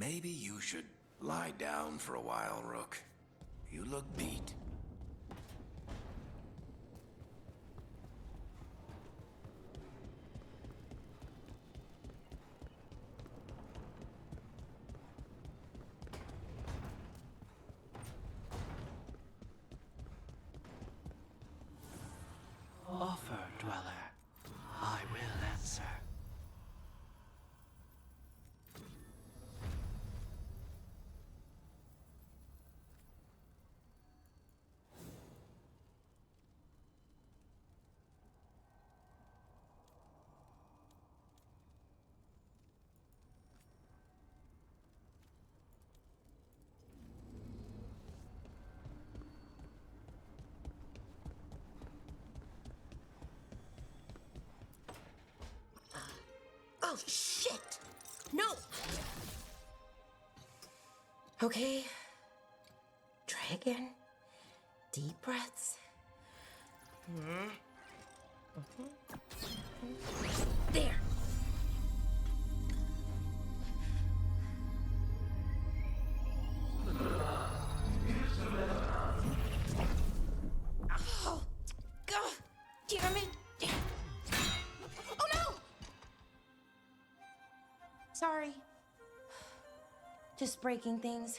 Maybe you should lie down for a while, Rook. You look beat. Offer, Dweller. I will answer. Oh, shit! No! Okay. Try again. Deep breaths. There! Oh! God! Damn it! Oh no! Sorry. Just breaking things.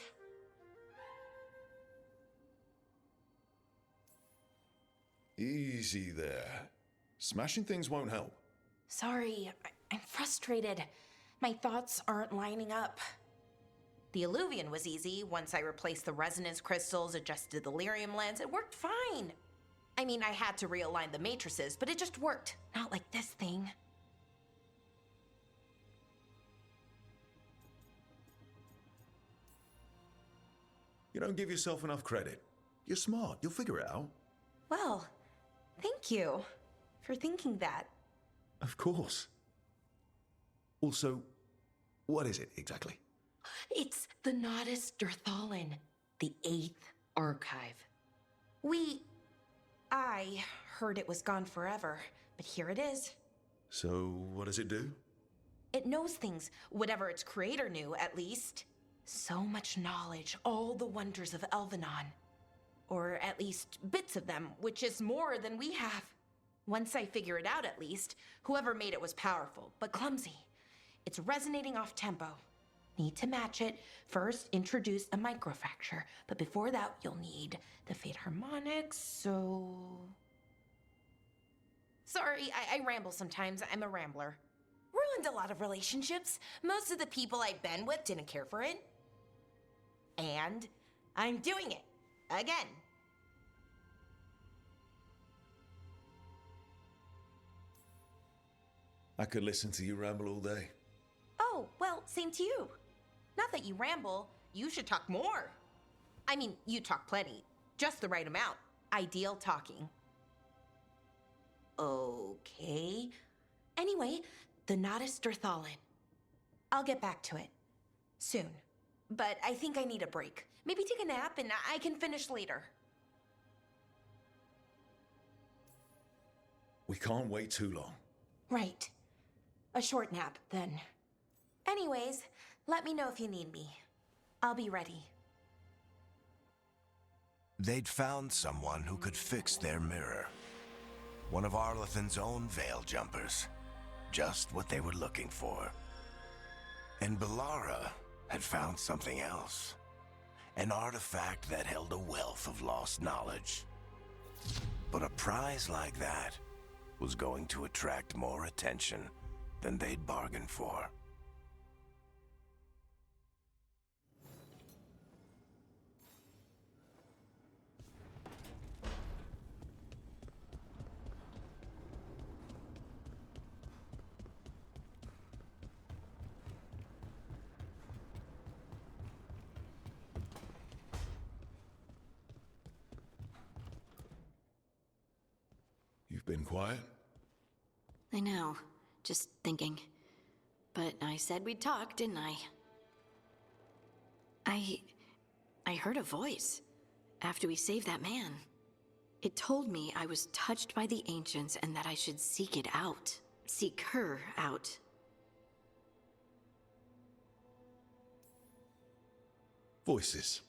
Easy there. Smashing things won't help. Sorry, I'm frustrated. My thoughts aren't lining up. The Illuvian was easy. Once I replaced the resonance crystals, adjusted the lyrium lens, it worked fine. I mean, I had to realign the matrices, but it just worked. Not like this thing. You don't give yourself enough credit. You're smart. You'll figure it out. Well, thank you for thinking that. Of course. Also, what is it exactly? It's the Nodus Dirthalin, the 8th archive. I heard it was gone forever, but here it is. So, what does it do? It knows things, whatever its creator knew, at least. So much knowledge, all the wonders of Elvenon. Or at least bits of them, which is more than we have. Once I figure it out, at least, whoever made it was powerful, but clumsy. It's resonating off tempo. Need to match it. First, introduce a microfracture, but before that, you'll need the Fate harmonics, so... Sorry, I ramble sometimes. I'm a rambler. Ruined a lot of relationships. Most of the people I've been with didn't care for it. And I'm doing it. Again. I could listen to you ramble all day. Oh, well, same to you. Not that you ramble, you should talk more. I mean, you talk plenty. Just the right amount. Ideal talking. Okay. Anyway, the Nodus Dirthalin. I'll get back to it. Soon. But I think I need a break. Maybe take a nap and I can finish later. We can't wait too long. Right. A short nap, then. Anyways, let me know if you need me. I'll be ready. They'd found someone who could fix their mirror. One of Arlathan's own veil jumpers. Just what they were looking for. And Bellara had found something else. An artifact that held a wealth of lost knowledge. But a prize like that was going to attract more attention than they'd bargained for. You've been quiet? I know. Just thinking. But I said we'd talk, didn't I? I heard a voice after we saved that man. It told me I was touched by the Ancients and that I should seek it out. Seek her out. Voices.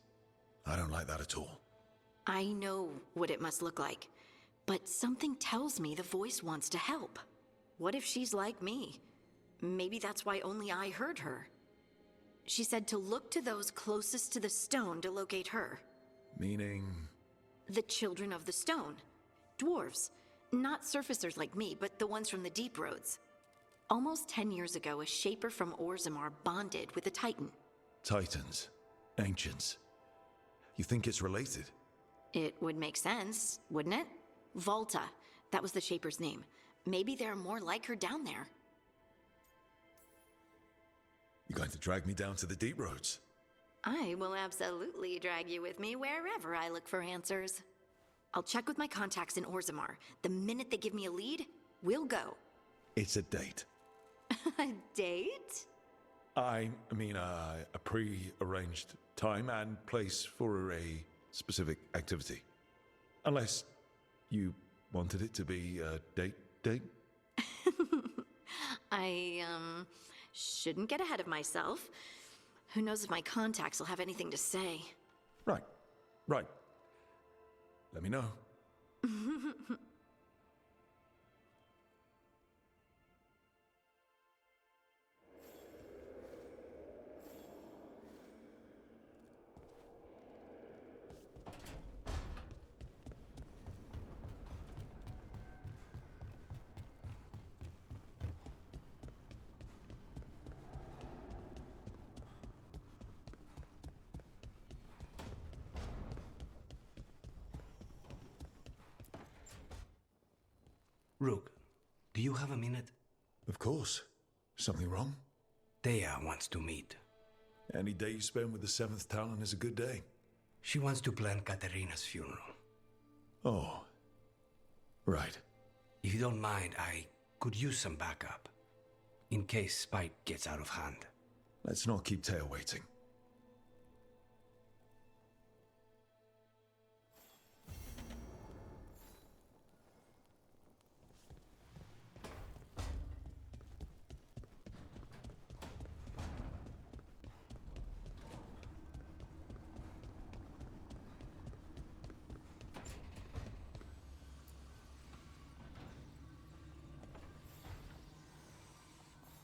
I don't like that at all. I know what it must look like, but something tells me the voice wants to help. What if she's like me? Maybe that's why only I heard her. She said to look to those closest to the stone to locate her. Meaning? The children of the stone. Dwarves. Not surfacers like me, but the ones from the deep roads. Almost 10 years ago, a shaper from Orzammar bonded with a titan. Titans. Ancients. You think it's related? It would make sense, wouldn't it? Volta. That was the shaper's name. Maybe there are more like her down there. You're going to drag me down to the deep roads? I will absolutely drag you with me wherever I look for answers. I'll check with my contacts in Orzammar. The minute they give me a lead, we'll go. It's a date. A date? I mean, a pre-arranged time and place for a specific activity. Unless you wanted it to be a date? I, shouldn't get ahead of myself. Who knows if my contacts will have anything to say. Right. Let me know. Rook, do you have a minute? Of course. Something wrong? Thea wants to meet. Any day you spend with the 7th Talon is a good day. She wants to plan Katerina's funeral. Oh. Right. If you don't mind, I could use some backup. In case Spike gets out of hand. Let's not keep Taya waiting.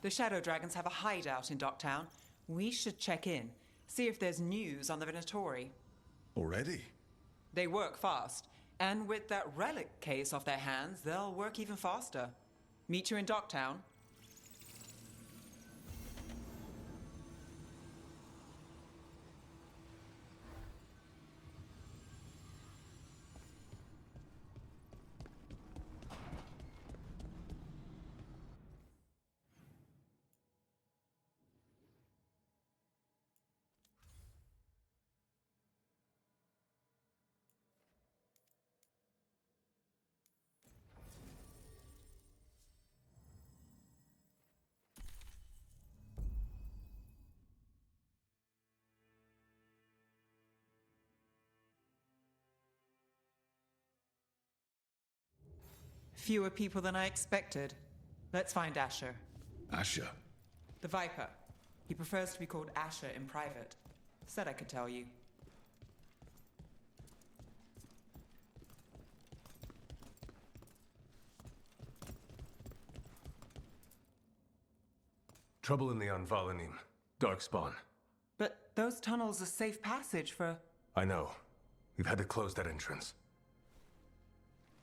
The Shadow Dragons have a hideout in Docktown. We should check in, see if there's news on the Venatori. Already? They work fast, and with that relic case off their hands, they'll work even faster. Meet you in Docktown. Fewer people than I expected. Let's find Asher. Asher? The Viper. He prefers to be called Asher in private. Said I could tell you. Trouble in the Anvalanim. Darkspawn. But those tunnels are safe passage for... I know. We've had to close that entrance.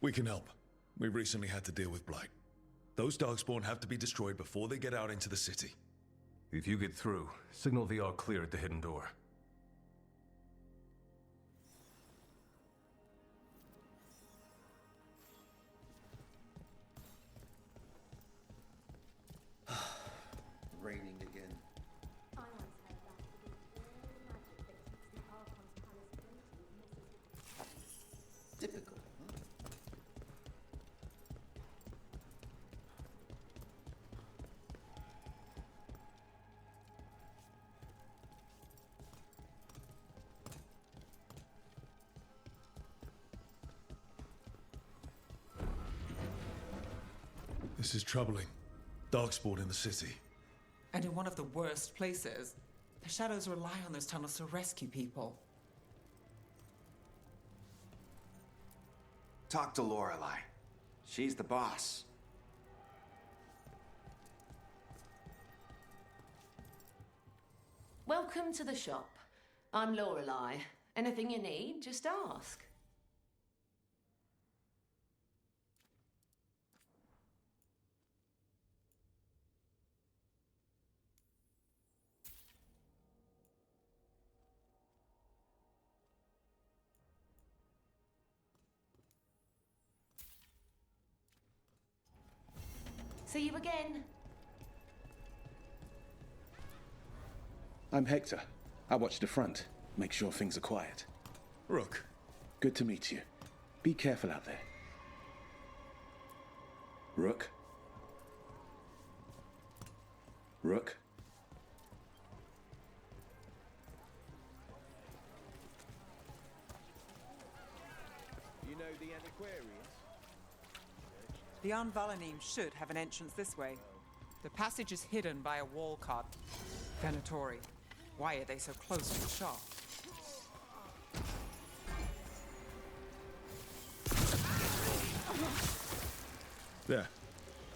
We can help. We recently had to deal with Blight. Those Darkspawn have to be destroyed before they get out into the city. If you get through, signal the all clear at the hidden door. Raining again. Typical, huh? This is troubling. Darkspawn in the city. And in one of the worst places. The shadows rely on those tunnels to rescue people. Talk to Lorelei. She's the boss. Welcome to the shop. I'm Lorelei. Anything you need, just ask. See you again. I'm Hector. I watch the front. Make sure things are quiet. Rook. Good to meet you. Be careful out there. Rook? Rook? You know the antiquarians? The Anvalanim should have an entrance this way. The passage is hidden by a wall cut. Venatori. Why are they so close to the shop? There.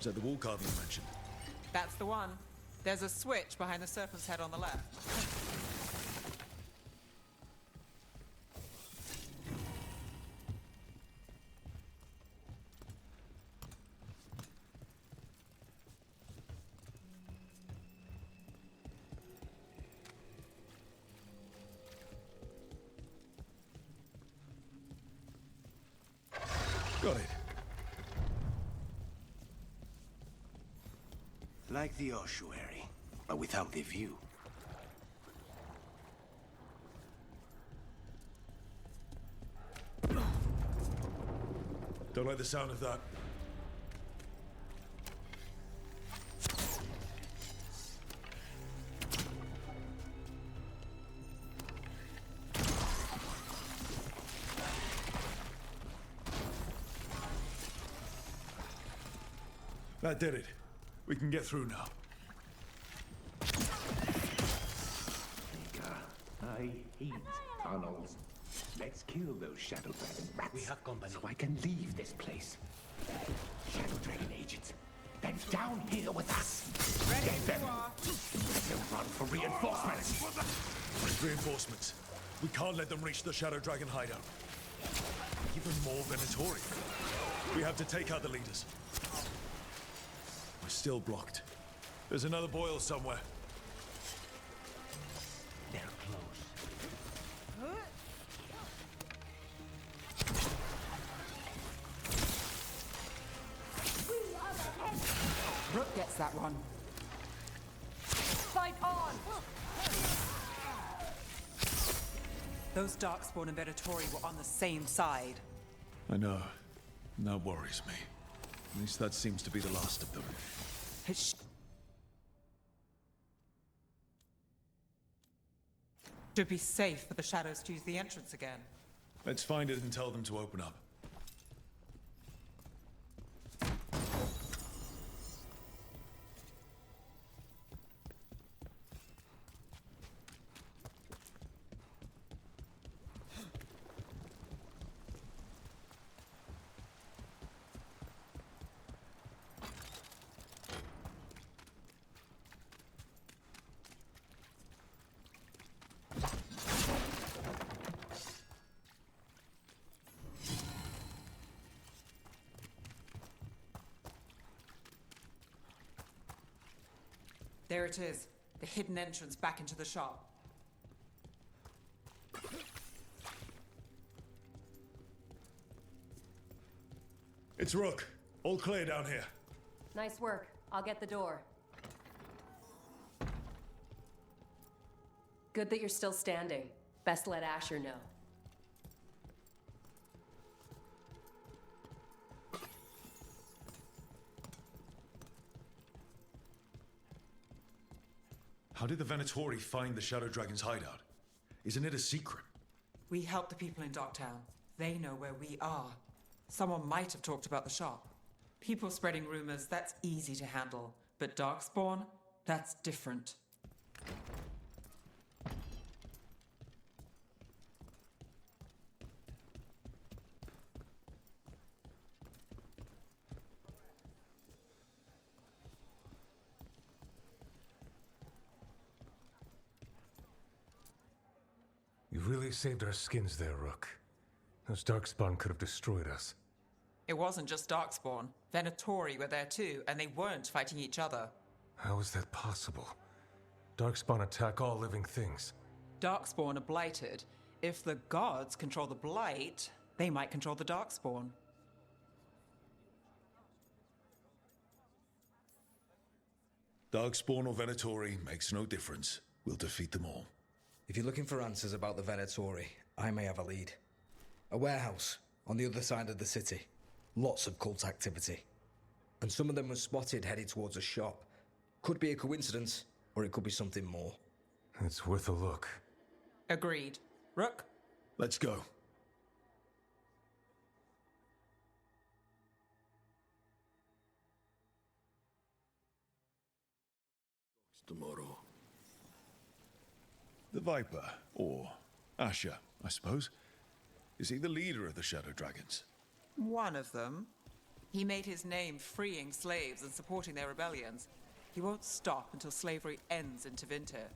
Is that the wall carving you mentioned? That's the one. There's a switch behind the serpent's head on the left. Got it. Like the ossuary, but without the view. Don't like the sound of that. That did it. We can get through now. I hate tunnels. Let's kill those Shadow Dragon rats. We have company. So I can leave this place. Shadow Dragon agents, then down here with us. Get them. Let them run for reinforcements. Reinforcements. We can't let them reach the Shadow Dragon hideout. Even more Venatori. We have to take out the leaders. We're still blocked. There's another boil somewhere. They're close. Rook gets that one. Fight on! Those Darkspawn and Venatori were on the same side. I know. And that worries me. At least that seems to be the last of them. Should be safe for the shadows to use the entrance again. Let's find it and tell them to open up. There it is, the hidden entrance back into the shop. It's Rook. All clear down here. Nice work. I'll get the door. Good that you're still standing. Best let Asher know. How did the Venatori find the Shadow Dragon's hideout? Isn't it a secret? We help the people in Docktown. They know where we are. Someone might have talked about the shop. People spreading rumors, that's easy to handle. But Darkspawn, that's different. really saved our skins there, Rook. Those Darkspawn could have destroyed us. It wasn't just Darkspawn. Venatori were there too, and they weren't fighting each other. How is that possible? Darkspawn attack all living things. Darkspawn are blighted. If the gods control the blight, they might control the Darkspawn. Darkspawn or Venatori makes no difference. We'll defeat them all. If you're looking for answers about the Venatori, I may have a lead. A warehouse on the other side of the city. Lots of cult activity. And some of them were spotted headed towards a shop. Could be a coincidence, or it could be something more. It's worth a look. Agreed. Rook? Let's go. Tomorrow. The Viper, or Asher, I suppose. Is he the leader of the Shadow Dragons? One of them. He made his name freeing slaves and supporting their rebellions. He won't stop until slavery ends in Tevinter.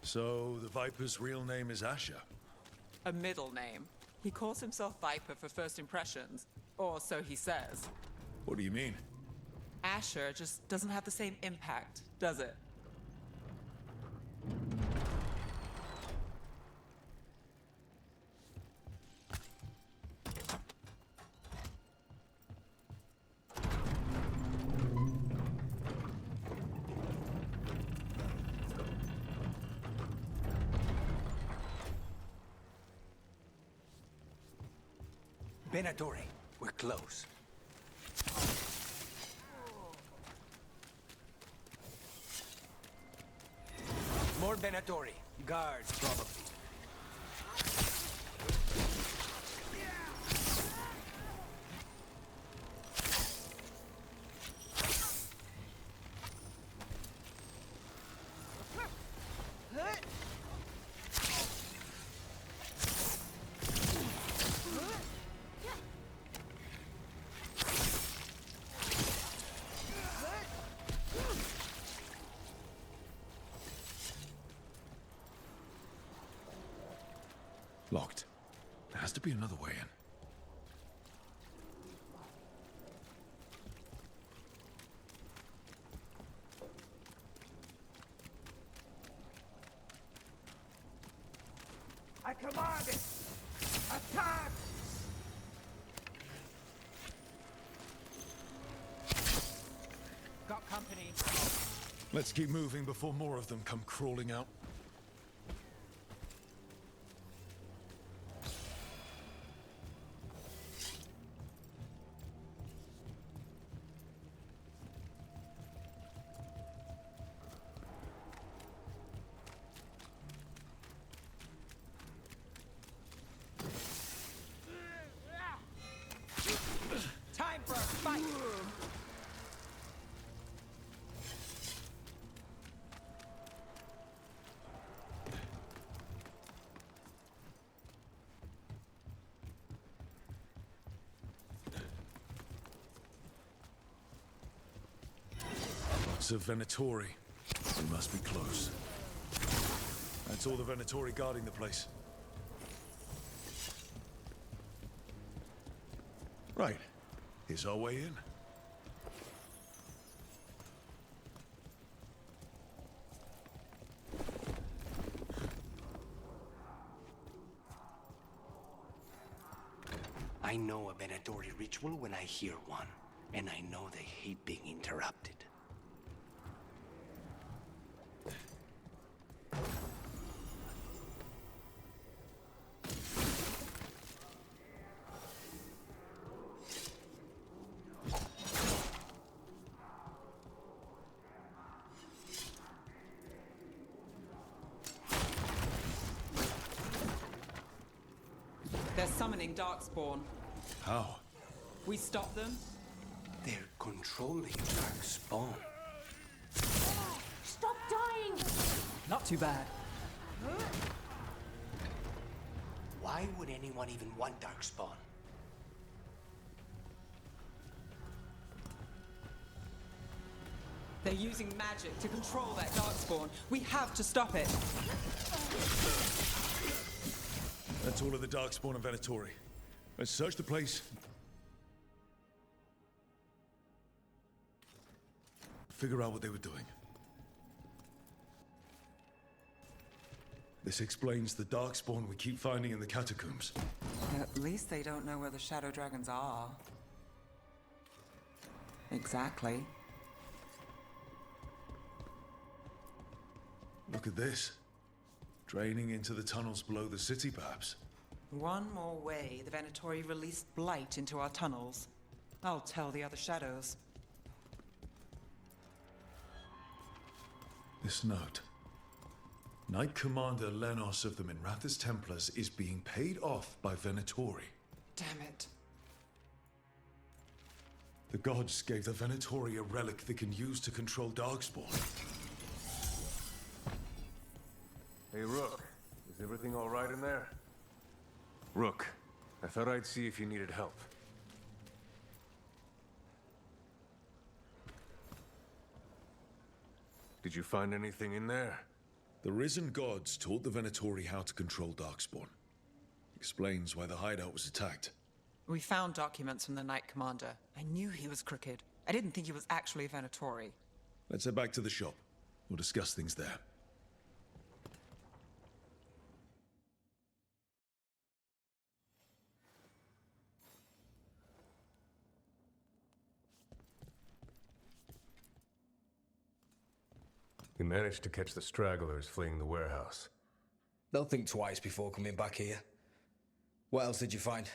So, the Viper's real name is Asher? A middle name. He calls himself Viper for first impressions, or so he says. What do you mean? Asher just doesn't have the same impact, does it? Venatori, we're close. More Venatori. Guards, probably. Locked. There has to be another way in. I command it! Attack! Got company. Let's keep moving before more of them come crawling out. Time for a fight! Lots of Venatori. We must be close. That's all the Venatori guarding the place. Right. Here's our way in. I know a Venatori ritual when I hear one, and I know they hate being interrupted. They're summoning Darkspawn. How? We stop them? They're controlling Darkspawn. Stop dying! Not too bad. Why would anyone even want Darkspawn? They're using magic to control that darkspawn. We have to stop it. That's all of the Darkspawn and Venatori. Let's search the place. Figure out what they were doing. This explains the Darkspawn we keep finding in the catacombs. At least they don't know where the Shadow Dragons are. Exactly. Look at this. Draining into the tunnels below the city, perhaps. One more way the Venatori released blight into our tunnels. I'll tell the other shadows. This note. Knight Commander Lenos of the Minrathous Templars is being paid off by Venatori. Damn it. The gods gave the Venatori a relic they can use to control Darkspawn. Hey, Rook. Is everything all right in there? Rook, I thought I'd see if you needed help. Did you find anything in there? The risen gods taught the Venatori how to control Darkspawn. Explains why the hideout was attacked. We found documents from the Knight Commander. I knew he was crooked. I didn't think he was actually a Venatori. Let's head back to the shop. We'll discuss things there. We managed to catch the stragglers fleeing the warehouse. They'll think twice before coming back here. What else did you find?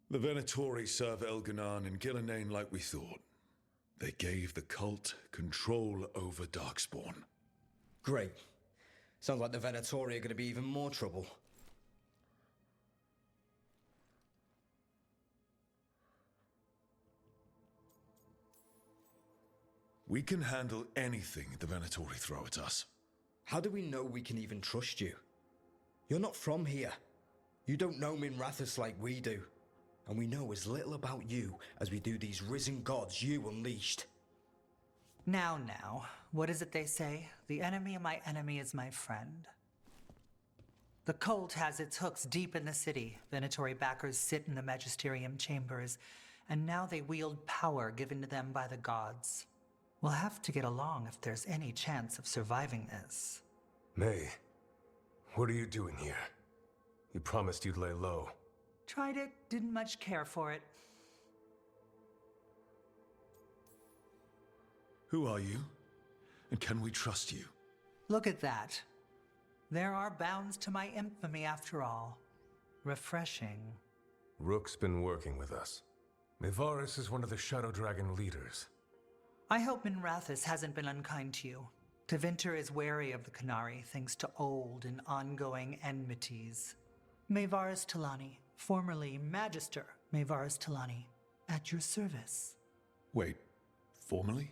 The Venatori serve Elganan and Gillenane like we thought. They gave the cult control over Darkspawn. Great. Sounds like the Venatori are going to be even more trouble. We can handle anything the Venatori throw at us. How do we know we can even trust you? You're not from here. You don't know Minrathous like we do. And we know as little about you as we do these risen gods you unleashed. Now, what is it they say? The enemy of my enemy is my friend. The cult has its hooks deep in the city. Venatori backers sit in the magisterium chambers, and now they wield power given to them by the gods. We'll have to get along if there's any chance of surviving this. May, what are you doing here? You promised you'd lay low. Tried it, didn't much care for it. Who are you? And can we trust you? Look at that. There are bounds to my infamy after all. Refreshing. Rook's been working with us. Mevaris is one of the Shadow Dragon leaders. I hope Minrathous hasn't been unkind to you. Tevinter is wary of the Canary thanks to old and ongoing enmities. Mevaris Talani, formerly Magister Mevaris Talani, at your service. Wait, formally?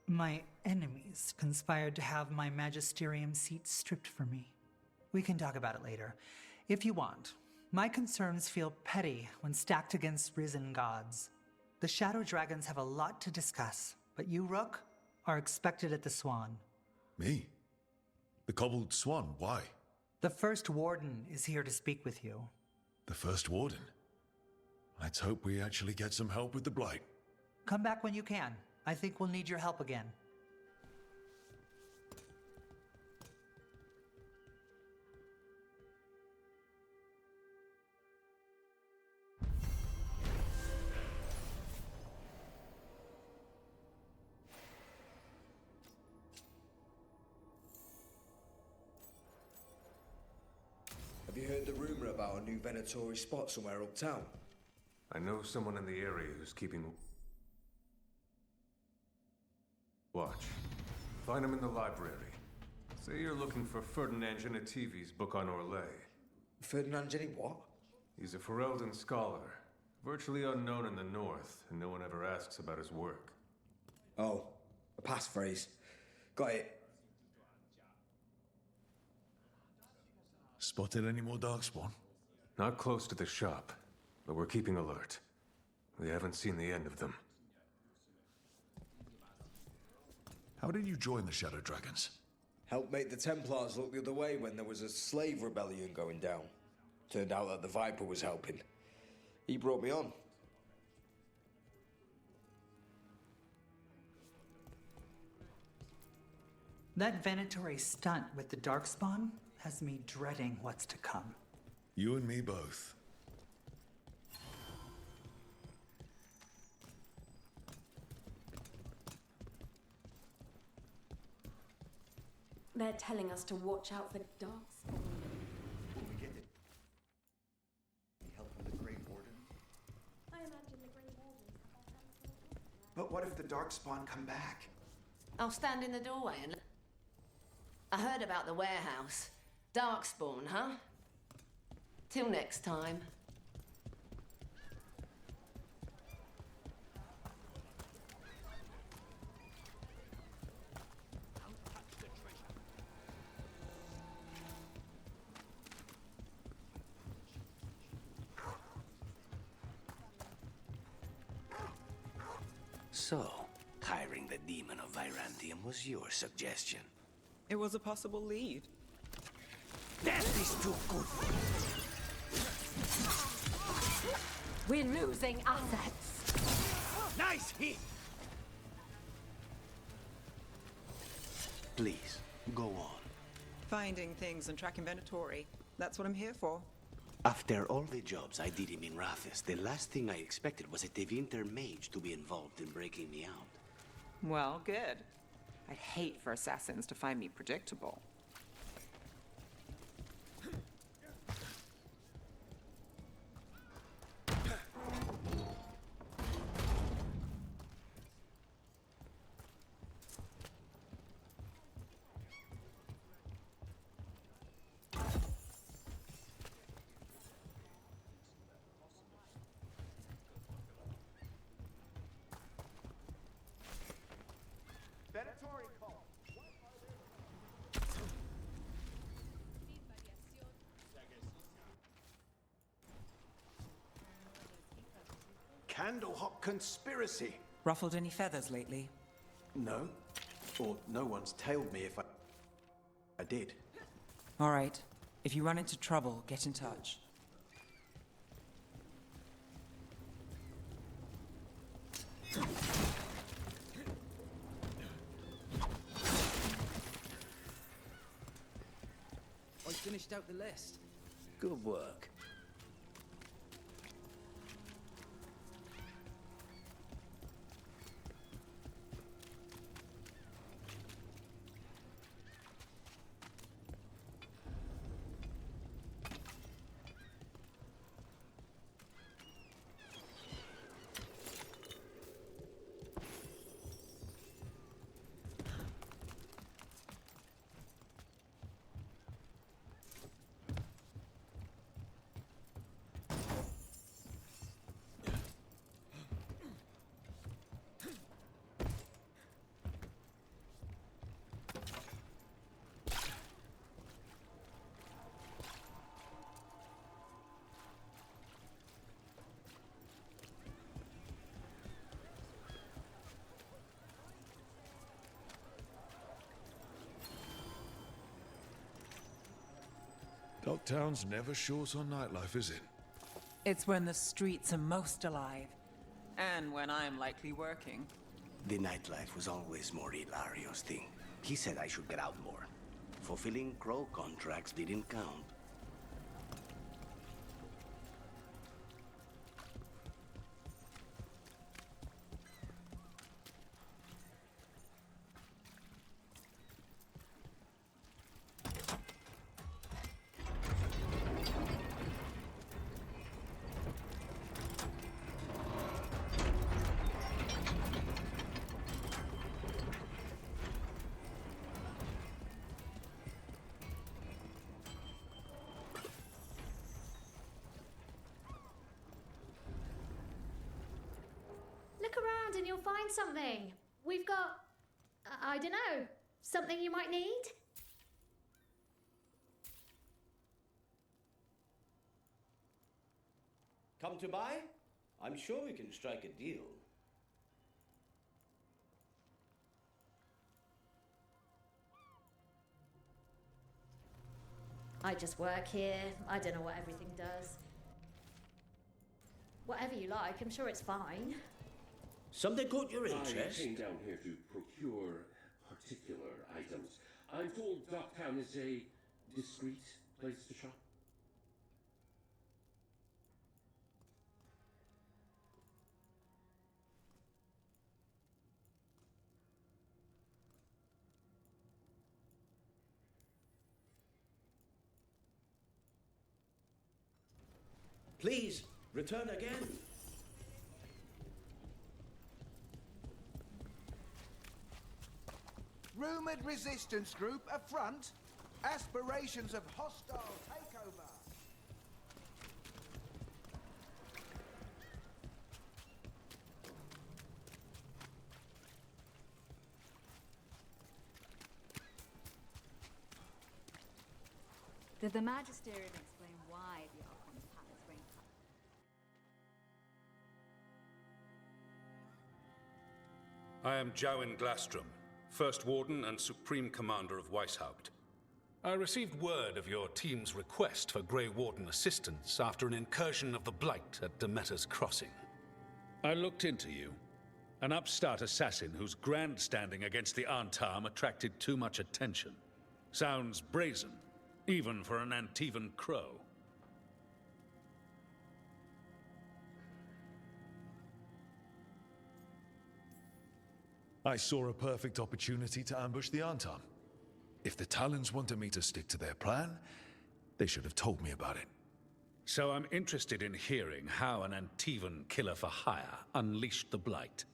My enemies conspired to have my magisterium seat stripped from me. We can talk about it later, if you want. My concerns feel petty when stacked against risen gods. The Shadow Dragons have a lot to discuss, but you, Rook, are expected at the Swan. Me? The Cobbled Swan, why? The First Warden is here to speak with you. The First Warden? Let's hope we actually get some help with the Blight. Come back when you can. I think we'll need your help again. Have you heard the rumor about a new Venatori spot somewhere uptown? I know someone in the area who's keeping watch. Find him in the library. Say you're looking for Ferdinand Genetivi's book on Orlais. Ferdinand Geni what? He's a Ferelden scholar, virtually unknown in the north, and no one ever asks about his work. Oh, a passphrase. Got it. Spotted any more Darkspawn? Not close to the shop, but we're keeping alert. We haven't seen the end of them. How did you join the Shadow Dragons? Helped make the Templars look the other way when there was a slave rebellion going down. Turned out that the Viper was helping. He brought me on. That Venatori stunt with the Darkspawn has me dreading what's to come. You and me both. They're telling us to watch out for Darkspawn. Will we get it? Any help from the Grey Wardens? I imagine the Grey Wardens have their hands full. But what if the Darkspawn come back? I'll stand in the doorway and... I heard about the warehouse. Darkspawn, huh? Till next time. So, hiring the demon of Virantium was your suggestion. It was a possible lead. That is too good. We're losing assets. Nice hit! Please, go on. Finding things and tracking Venatori. That's what I'm here for. After all the jobs I did him in Rathis, the last thing I expected was a Tevinter mage to be involved in breaking me out. Well, good. I'd hate for assassins to find me predictable. Candlehop conspiracy. Ruffled any feathers lately? No. Or no one's tailed me if I did. All right. If you run into trouble, get in touch. I finished out the list. Good work. Docktown's never short on nightlife, is it? It's when the streets are most alive. And when I'm likely working. The nightlife was always more Hilario's thing. He said I should get out more. Fulfilling crow contracts didn't count. Look around and you'll find something. We've got, I don't know, something you might need? Come to buy? I'm sure we can strike a deal. I just work here. I don't know what everything does. Whatever you like, I'm sure it's fine. Something caught your interest? I came down here to procure particular items. I'm told Docktown is a discreet place to shop. Please, return again. Rumored resistance group affront. Aspirations of hostile takeover. Did the Magisterium explain why the Archon's palace ranked high? I am Jowin Glastrom, First Warden and Supreme Commander of Weishaupt. I received word of your team's request for Grey Warden assistance after an incursion of the Blight at Demeter's Crossing. I looked into you, an upstart assassin whose grandstanding against the Antam attracted too much attention. Sounds brazen, even for an Antivan crow. I saw a perfect opportunity to ambush the Antam. If the Talons wanted me to stick to their plan, they should have told me about it. So I'm interested in hearing how an Antivan killer for hire unleashed the Blight.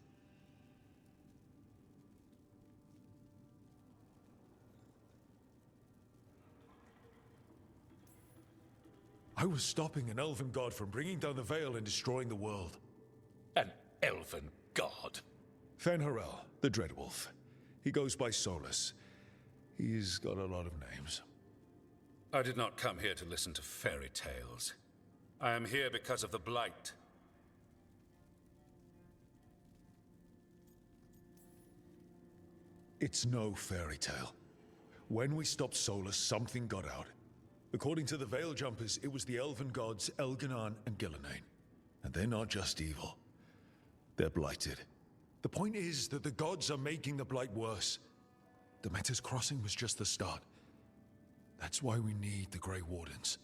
I was stopping an elven god from bringing down the Veil and destroying the world. An elven god? Fen'Harel, the Dreadwolf. He goes by Solus. He's got a lot of names. I did not come here to listen to fairy tales. I am here because of the Blight. It's no fairy tale. When we stopped Solus, something got out. According to the Veil Jumpers, it was the elven gods Elganon and Gillenane. And they're not just evil. They're blighted. The point is that the gods are making the Blight worse. Demeter's Crossing was just the start. That's why we need the Grey Wardens.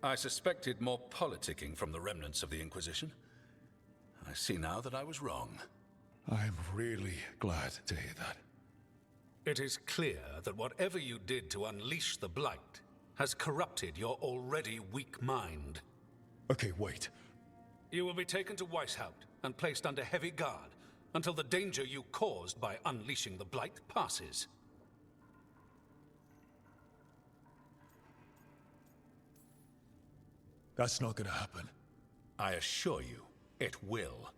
I suspected more politicking from the remnants of the Inquisition. I see now that I was wrong. I'm really glad to hear that. It is clear that whatever you did to unleash the Blight has corrupted your already weak mind. Okay, wait. You will be taken to Weishaupt and placed under heavy guard until the danger you caused by unleashing the Blight passes. That's not gonna happen. I assure you, it will.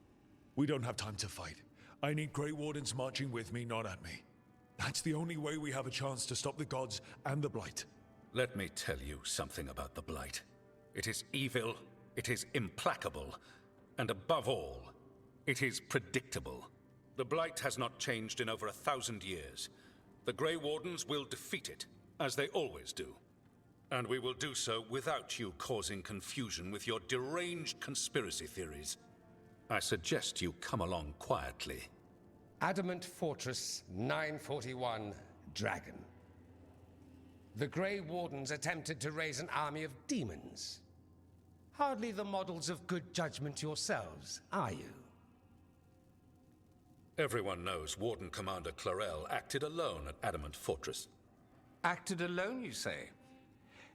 We don't have time to fight. I need Grey Wardens marching with me, not at me. That's the only way we have a chance to stop the gods and the Blight. Let me tell you something about the Blight. It is evil, it is implacable, and above all, it is predictable. The Blight has not changed in over 1,000 years. The Grey Wardens will defeat it, as they always do. And we will do so without you causing confusion with your deranged conspiracy theories. I suggest you come along quietly. Adamant Fortress 941 Dragon. The Grey Wardens attempted to raise an army of demons. Hardly the models of good judgment yourselves, are you? Everyone knows Warden Commander Clarel acted alone at Adamant Fortress. Acted alone, you say?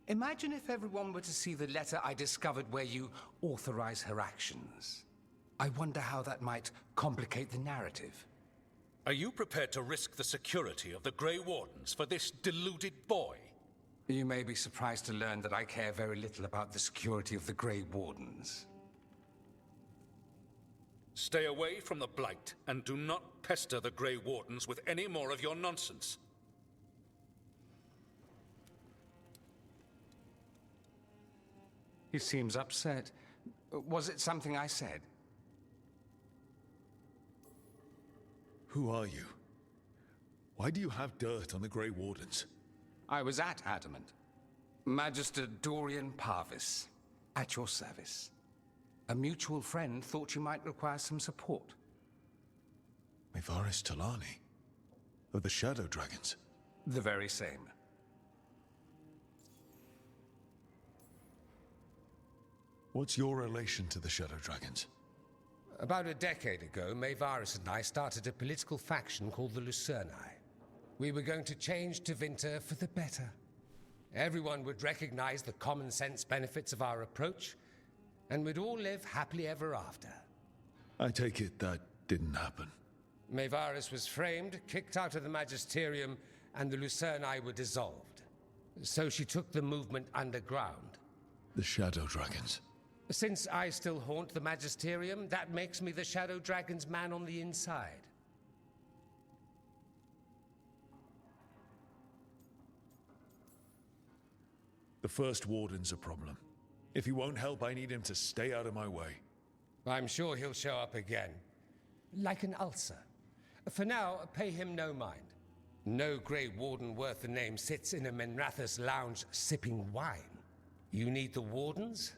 Imagine if everyone were to see the letter I discovered where you authorize her actions. I wonder how that might complicate the narrative. Are you prepared to risk the security of the Grey Wardens for this deluded boy? You may be surprised to learn that I care very little about the security of the Grey Wardens. Stay away from the Blight, and do not pester the Grey Wardens with any more of your nonsense. He seems upset. Was it something I said? Who are you? Why do you have dirt on the Grey Wardens? I was at Adamant. Magister Dorian Parvis, at your service. A mutual friend thought you might require some support. Mevaris Talani? Of the Shadow Dragons? The very same. What's your relation to the Shadow Dragons? About a decade ago, Mevaris and I started a political faction called the Lucerni. We were going to change Tevinter for the better. Everyone would recognize the common sense benefits of our approach, and we'd all live happily ever after. I take it that didn't happen. Mevaris was framed, kicked out of the Magisterium, and the Lucerni were dissolved. So she took the movement underground. The Shadow Dragons. Since I still haunt the Magisterium, that makes me the Shadow Dragon's man on the inside. The First Warden's a problem. If he won't help, I need him to stay out of my way. I'm sure he'll show up again. Like an ulcer. For now, pay him no mind. No Grey Warden worth the name sits in a Menrathus lounge sipping wine. You need the Wardens?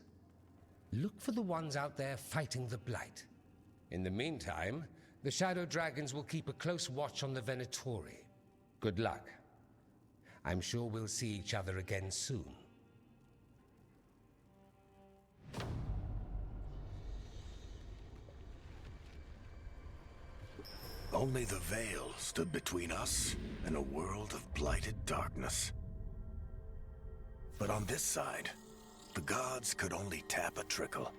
Look for the ones out there fighting the Blight. In the meantime, the Shadow Dragons will keep a close watch on the Venatori. Good luck. I'm sure we'll see each other again soon. Only the Veil stood between us and a world of blighted darkness. But on this side, the gods could only tap a trickle.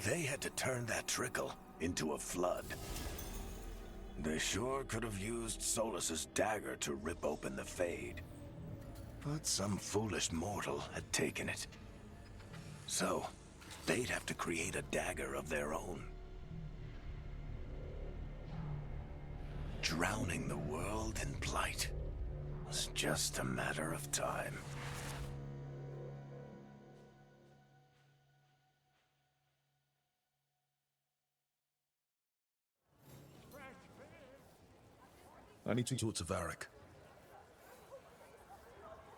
They had to turn that trickle into a flood. They sure could have used Solus's dagger to rip open the Fade. But some foolish mortal had taken it. So, they'd have to create a dagger of their own. Drowning the world in blight was just a matter of time. I need to talk to Varric.